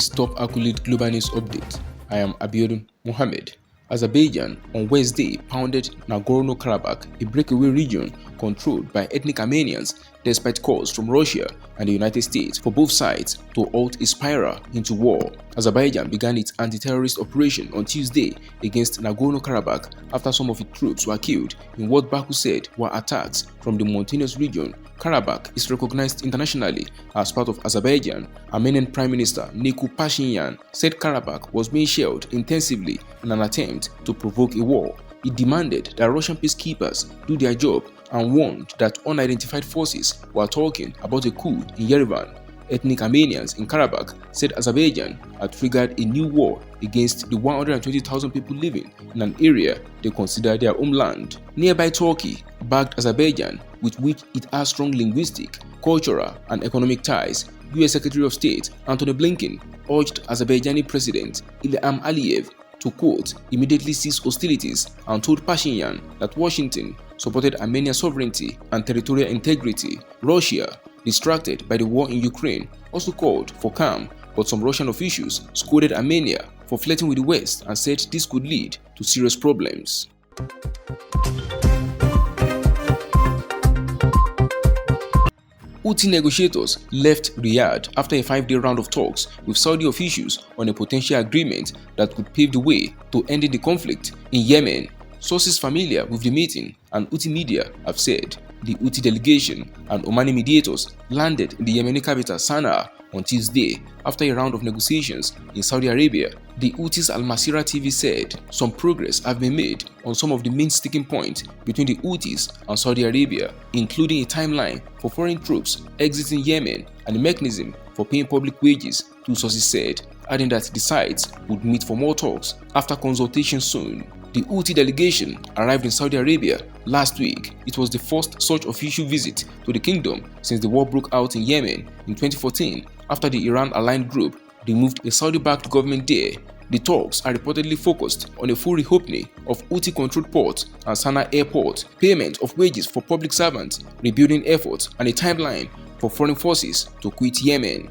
is Top Accurate Global News Update. I am Abiodun Mohammed. Azerbaijan on Wednesday pounded Nagorno-Karabakh, a breakaway region controlled by ethnic Armenians, despite calls from Russia and the United States for both sides to halt a spiral into war. Azerbaijan began its anti-terrorist operation on Tuesday against Nagorno-Karabakh after some of its troops were killed in what Baku said were attacks from the mountainous region. Karabakh is recognized internationally as part of Azerbaijan. Armenian Prime Minister Pashinyan said Karabakh was being shelled intensively in an attempt to provoke a war. He demanded that Russian peacekeepers do their job and warned that unidentified forces were talking about a coup in Yerevan. Ethnic Armenians in Karabakh said Azerbaijan had triggered a new war against the 120,000 people living in an area they consider their homeland. Nearby Turkey backed Azerbaijan, with which it has strong linguistic, cultural, and economic ties. US Secretary of State Antony Blinken urged Azerbaijani President Ilham Aliyev to, quote, immediately cease hostilities and told Pashinyan that Washington supported Armenia's sovereignty and territorial integrity. Russia, distracted by the war in Ukraine, also called for calm, but some Russian officials scolded Armenia for flirting with the West and said this could lead to serious problems. Houthi negotiators left Riyadh after a 5-day round of talks with Saudi officials on a potential agreement that could pave the way to ending the conflict in Yemen. Sources familiar with the meeting and Houthi media have said the Houthi delegation and Omani mediators landed in the Yemeni capital Sana'a on Tuesday after a round of negotiations in Saudi Arabia. The Houthis Al Masirah TV said some progress have been made on some of the main sticking points between the Houthis and Saudi Arabia, including a timeline for foreign troops exiting Yemen and a mechanism for paying public wages, two sources said, adding that the sides would meet for more talks after consultation soon. The Houthi delegation arrived in Saudi Arabia last week. It was the first such official visit to the kingdom since the war broke out in Yemen in 2014 after the Iran-aligned group removed a Saudi-backed government there. The talks are reportedly focused on a full reopening of Houthi-controlled ports and Sana'a airport, payment of wages for public servants, rebuilding efforts, and a timeline for foreign forces to quit Yemen.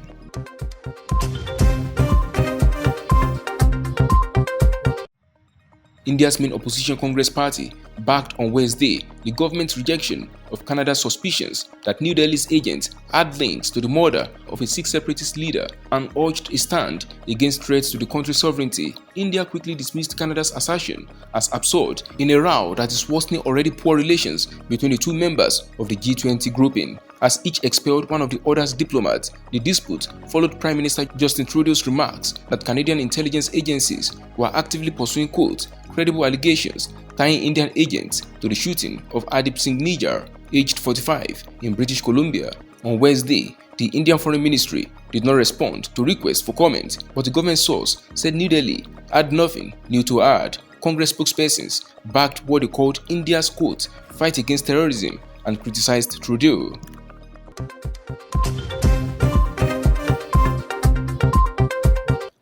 India's main opposition Congress party backed on Wednesday the government's rejection of Canada's suspicions that New Delhi's agents had links to the murder of a Sikh separatist leader and urged a stand against threats to the country's sovereignty. India quickly dismissed Canada's assertion as absurd in a row that is worsening already poor relations between the two members of the G20 grouping. As each expelled one of the other's diplomats, the dispute followed Prime Minister Justin Trudeau's remarks that Canadian intelligence agencies were actively pursuing, quote, credible allegations tying Indian agents to the shooting of Adip Singh Nijjar, aged 45, in British Columbia. On Wednesday, the Indian Foreign Ministry did not respond to requests for comment, but the government source said New Delhi had nothing new to add. Congress spokespersons backed what they called India's, quote, fight against terrorism and criticized Trudeau.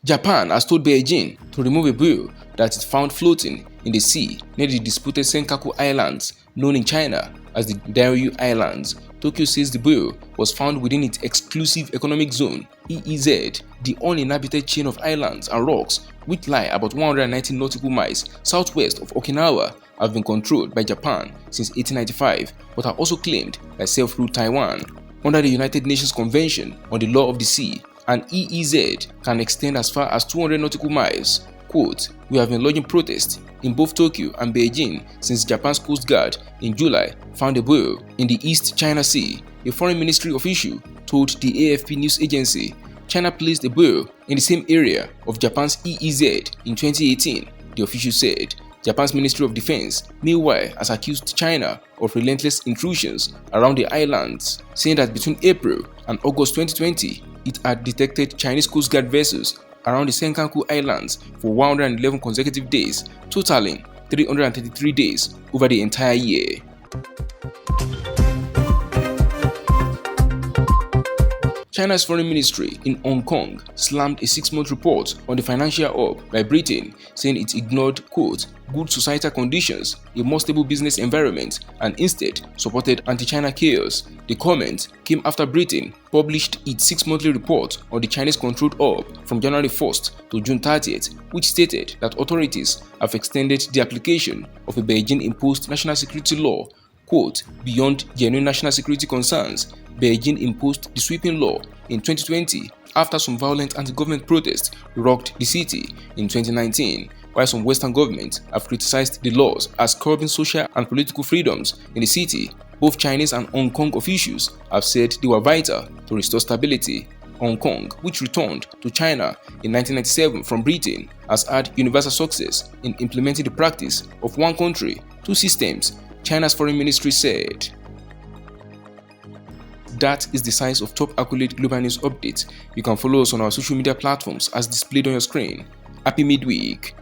Japan has told Beijing to remove a buoy that it found floating in the sea near the disputed Senkaku Islands, known in China as the Diaoyu Islands. Tokyo says the buoy was found within its exclusive economic zone, EEZ. The uninhabited chain of islands and rocks, which lie about 190 nautical miles southwest of Okinawa, have been controlled by Japan since 1895, but are also claimed by self-ruled Taiwan. Under the United Nations Convention on the Law of the Sea, an EEZ can extend as far as 200 nautical miles. Quote, we have been lodging protests in both Tokyo and Beijing since Japan's Coast Guard in July found a buoy in the East China Sea, a foreign ministry official told the AFP news agency. China placed a buoy in the same area of Japan's EEZ in 2018, the official said. Japan's Ministry of Defense, meanwhile, has accused China of relentless intrusions around the islands, saying that between April and August 2020, it had detected Chinese Coast Guard vessels around the Senkaku Islands for 111 consecutive days, totaling 333 days over the entire year. China's foreign ministry in Hong Kong slammed a 6-month report on the financial hub by Britain, saying it ignored, quote, good societal conditions, a more stable business environment, and instead supported anti-China chaos. The comment came after Britain published its 6-monthly report on the Chinese-controlled hub from January 1st to June 30th, which stated that authorities have extended the application of a Beijing-imposed national security law, quote, beyond genuine national security concerns. Beijing imposed the sweeping law in 2020 after some violent anti-government protests rocked the city in 2019, while some Western governments have criticized the laws as curbing social and political freedoms in the city. Both Chinese and Hong Kong officials have said they were vital to restore stability. Hong Kong, which returned to China in 1997 from Britain, has had universal success in implementing the practice of one country, two systems, China's foreign ministry said. That is the size of top accurate global news updates. You can follow us on our social media platforms as displayed on your screen. Happy midweek.